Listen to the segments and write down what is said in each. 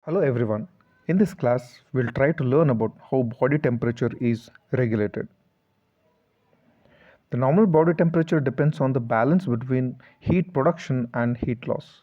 Hello everyone. In this class, we'll try to learn about how body temperature is regulated. The normal body temperature depends on the balance between heat production and heat loss.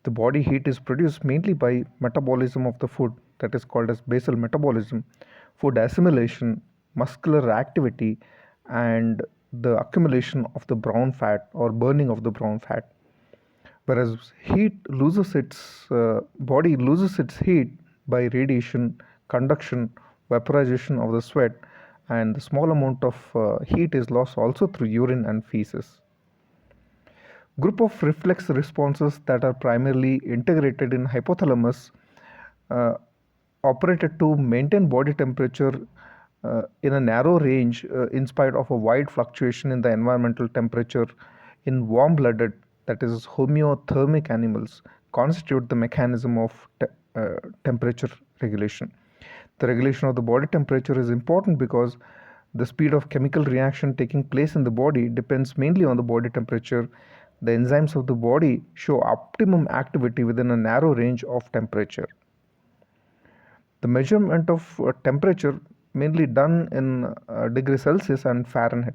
The body heat is produced mainly by metabolism of the food, that is called as basal metabolism, food assimilation, muscular activity, and the accumulation of the brown fat or burning of the brown fat. Whereas body loses its heat by radiation, conduction, vaporization of the sweat, and the small amount of heat is lost also through urine and feces. Group of reflex responses that are primarily integrated in hypothalamus uh, operated to maintain body temperature in a narrow range in spite of a wide fluctuation in the environmental temperature in warm-blooded, that is homeothermic animals constitute the mechanism of temperature regulation. The regulation of the body temperature is important because the speed of chemical reaction taking place in the body depends mainly on the body temperature. The enzymes of the body show optimum activity within a narrow range of temperature. The measurement of temperature mainly done in degree Celsius and Fahrenheit.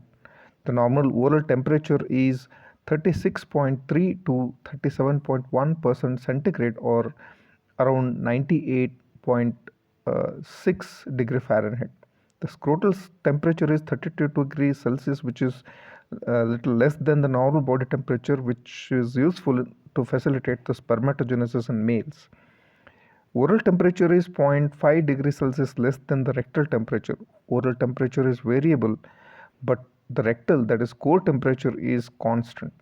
The normal oral temperature is 36.3 to 37.1% centigrade or around 98.6 degree Fahrenheit. The scrotal temperature is 32 degrees Celsius, which is a little less than the normal body temperature, which is useful to facilitate the spermatogenesis in males. Oral temperature is 0.5 degrees Celsius less than the rectal temperature. Oral temperature is variable, but the rectal, that is core temperature, is constant.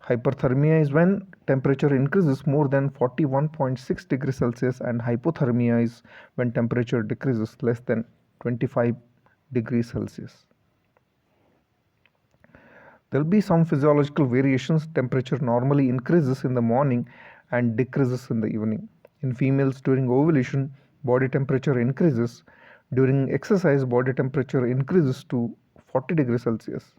Hyperthermia is when temperature increases more than 41.6 degrees Celsius, and hypothermia is when temperature decreases less than 25 degrees Celsius. There will be some physiological variations. Temperature normally increases in the morning and decreases in the evening. In females, during ovulation, body temperature increases. During exercise, body temperature increases to 40 degrees Celsius.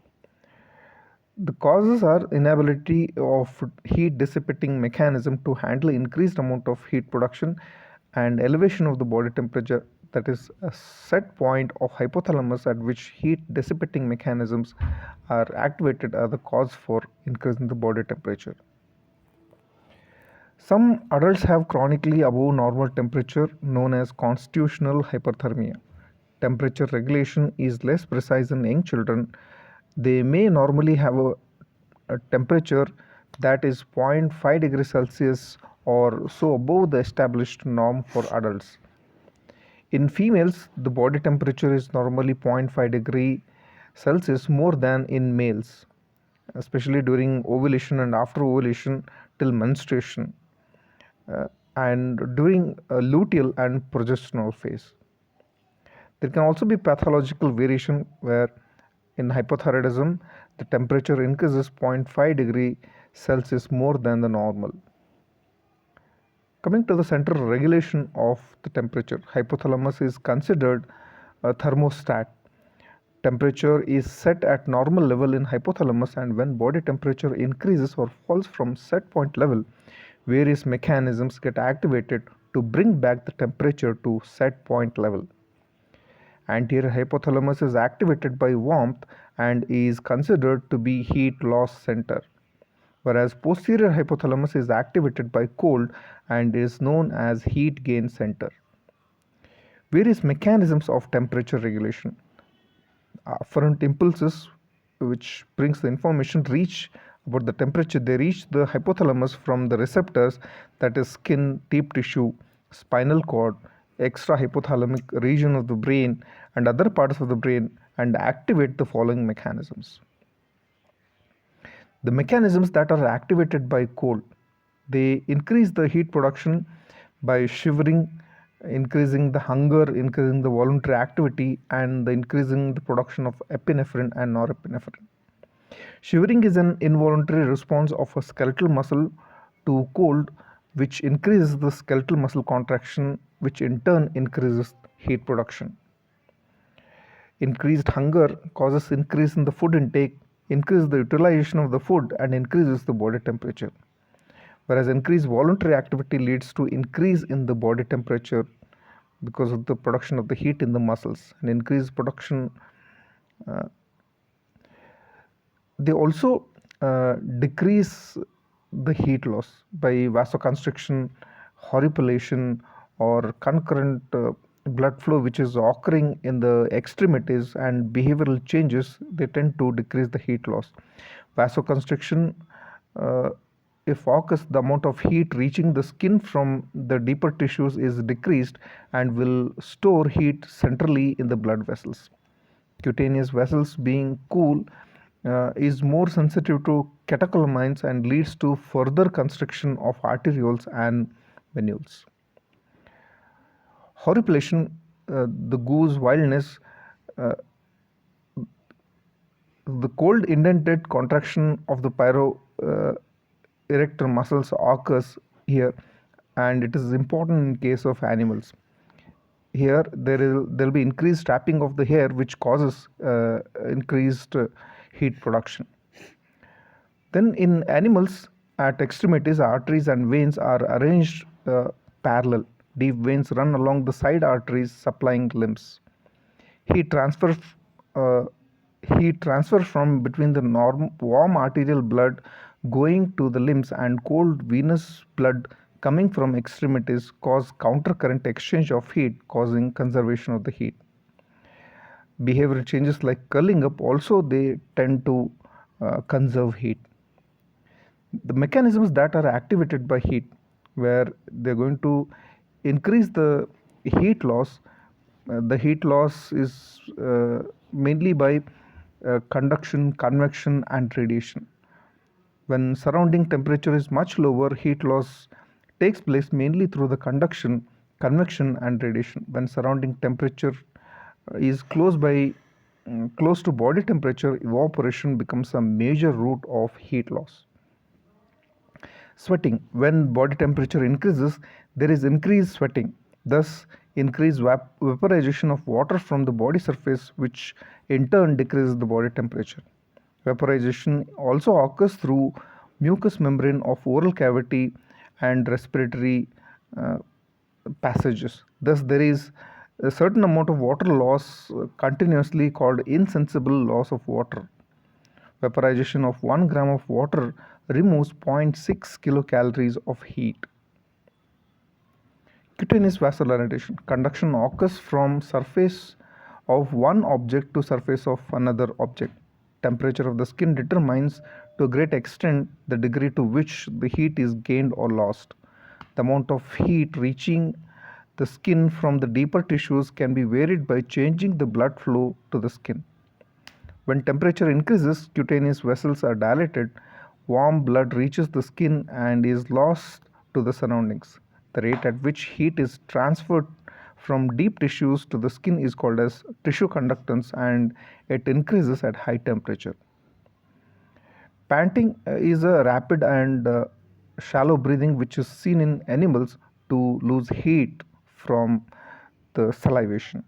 The causes are inability of heat dissipating mechanism to handle increased amount of heat production and elevation of the body temperature, that is a set point of hypothalamus at which heat dissipating mechanisms are activated are the cause for increasing the body temperature. Some adults have chronically above normal temperature known as constitutional hyperthermia. Temperature regulation is less precise in young children. They may normally have a temperature that is 0.5 degrees Celsius or so above the established norm for adults. In females, the body temperature is normally 0.5 degree Celsius more than in males, especially during ovulation and after ovulation till menstruation, and during luteal and progesterone phase. There can also be pathological variation where in hypothyroidism the temperature increases 0.5 degree Celsius more than the normal. Coming to the central regulation of the temperature, hypothalamus is considered a thermostat. Temperature is set at normal level in hypothalamus, and when body temperature increases or falls from set point level, various mechanisms get activated to bring back the temperature to set point level. Anterior hypothalamus is activated by warmth and is considered to be heat loss center, whereas posterior hypothalamus is activated by cold and is known as heat gain center. Various mechanisms of temperature regulation. Afferent impulses, which brings the information reach about the temperature, they reach the hypothalamus from the receptors, that is skin, deep tissue, spinal cord, extra hypothalamic region of the brain and other parts of the brain, and activate the following mechanisms. The mechanisms that are activated by cold, they increase the heat production by shivering, increasing the hunger, increasing the voluntary activity, and increasing the production of epinephrine and norepinephrine. Shivering is an involuntary response of a skeletal muscle to cold, which increases the skeletal muscle contraction, which in turn increases heat production. Increased hunger causes increase in the food intake, increases the utilization of the food, and increases the body temperature. whereas increased voluntary activity leads to increase in the body temperature because of the production of the heat in the muscles, and increased production. They also decrease the heat loss by vasoconstriction, horripilation, or concurrent blood flow which is occurring in the extremities, and behavioral changes. They tend to decrease the heat loss. Vasoconstriction, uh, if occurs, the amount of heat reaching the skin from the deeper tissues is decreased and will store heat centrally in the blood vessels. Cutaneous vessels, being cool, is more sensitive to catecholamines and leads to further constriction of arterioles and venules. Horripilation, the goose wildness, uh, the cold indented contraction of the erector muscles occurs here, and it is important in case of animals. Here there will be increased tapping of the hair, which causes increased heat production. Then in animals, at extremities, arteries and veins are arranged parallel. Deep veins run along the side arteries supplying limbs. Heat transfer, uh, heat transfer from between the warm arterial blood going to the limbs and cold venous blood coming from extremities cause countercurrent exchange of heat, causing conservation of the heat. Behavioral changes like curling up also, they tend to conserve heat. The mechanisms that are activated by heat, where they're going to increase the heat loss. The heat loss is mainly by conduction, convection, and radiation. When surrounding temperature is much lower, heat loss takes place mainly through the conduction, convection, and radiation. When surrounding temperature is close to body temperature, evaporation becomes a major route of heat loss. Sweating. When body temperature increases, there is increased sweating, thus increased vaporization of water from the body surface, which in turn decreases the body temperature. Vaporization also occurs through mucous membrane of oral cavity and respiratory uh, passages. Thus, there is a certain amount of water loss continuously, called insensible loss of water. Vaporization of 1 gram of water removes 0.6 kilocalories of heat. Cutaneous vasodilatation. Conduction occurs from surface of one object to surface of another object. Temperature of the skin determines to a great extent the degree to which the heat is gained or lost. The amount of heat reaching the skin from the deeper tissues can be varied by changing the blood flow to the skin. When temperature increases, cutaneous vessels are dilated, warm blood reaches the skin and is lost to the surroundings. The rate at which heat is transferred from deep tissues to the skin is called as tissue conductance, and it increases at high temperature. Panting is a rapid and shallow breathing which is seen in animals to lose heat from the salivation.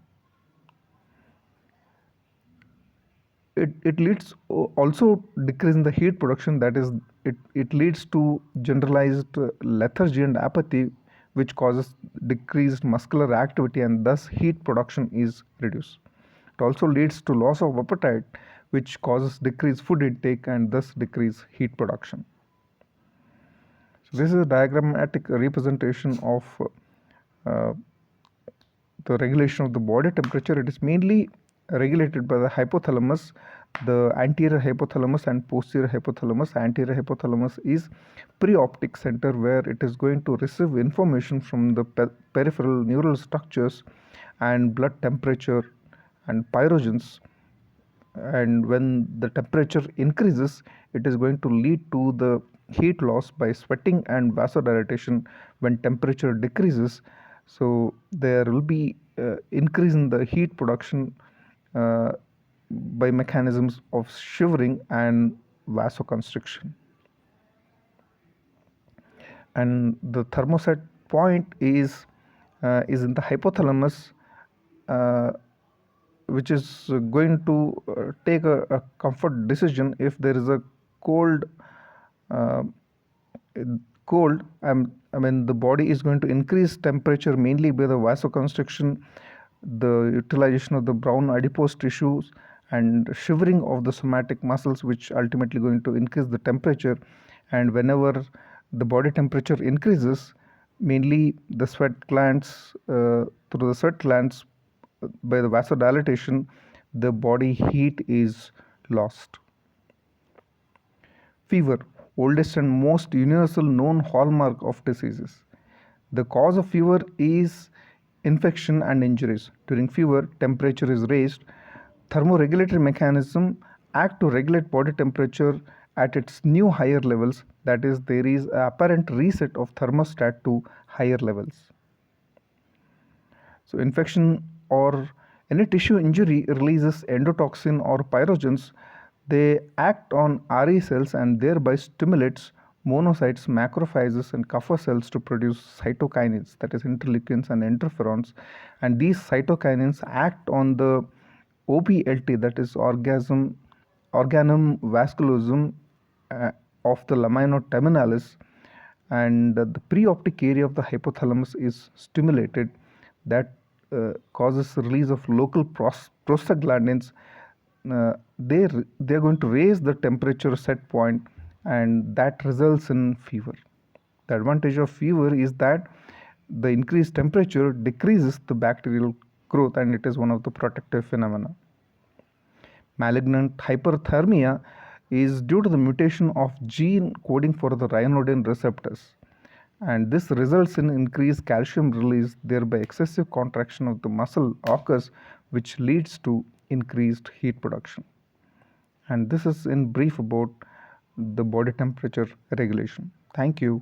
It leads also decrease in the heat production, that is, it leads to generalized lethargy and apathy, which causes decreased muscular activity, and thus heat production is reduced. It also leads to loss of appetite, which causes decreased food intake and thus decreased heat production. So this is a diagrammatic representation of uh, the regulation of the body temperature. It is mainly regulated by the hypothalamus, the anterior hypothalamus and posterior hypothalamus. Anterior hypothalamus is preoptic center, where it is going to receive information from the peripheral neural structures and blood temperature and pyrogens. And when the temperature increases, it is going to lead to the heat loss by sweating and vasodilatation. When temperature decreases, so there will be increase in the heat production uh, by mechanisms of shivering and vasoconstriction. And the thermoset point is in the hypothalamus, uh, which is going to take a comfort decision if there is a cold uh, cold, the body is going to increase temperature mainly by the vasoconstriction, the utilization of the brown adipose tissues, and shivering of the somatic muscles, which ultimately going to increase the temperature. And whenever the body temperature increases, mainly the sweat glands, through the sweat glands, by the vasodilatation, the body heat is lost. Fever, oldest and most universal known hallmark of diseases. The cause of fever is infection and injuries. During fever, temperature is raised. Thermoregulatory mechanism act to regulate body temperature at its new higher levels. That is, there is an apparent reset of thermostat to higher levels. So infection or any tissue injury releases endotoxin or pyrogens. They act on RE cells and thereby stimulates monocytes, macrophages, and Kupffer cells to produce cytokinins, that is interleukins and interferons. And these cytokinins act on the OPLT, that is organum vasculosum, of the lamina terminalis, and the preoptic area of the hypothalamus is stimulated. That causes release of local prostaglandins. They're going to raise the temperature set point, and that results in fever. The advantage of fever is that the increased temperature decreases the bacterial growth, and it is one of the protective phenomena. Malignant hyperthermia is due to the mutation of gene coding for the ryanodine receptors, and this results in increased calcium release, thereby excessive contraction of the muscle occurs, which leads to increased heat production. And this is in brief about the body temperature regulation. Thank you.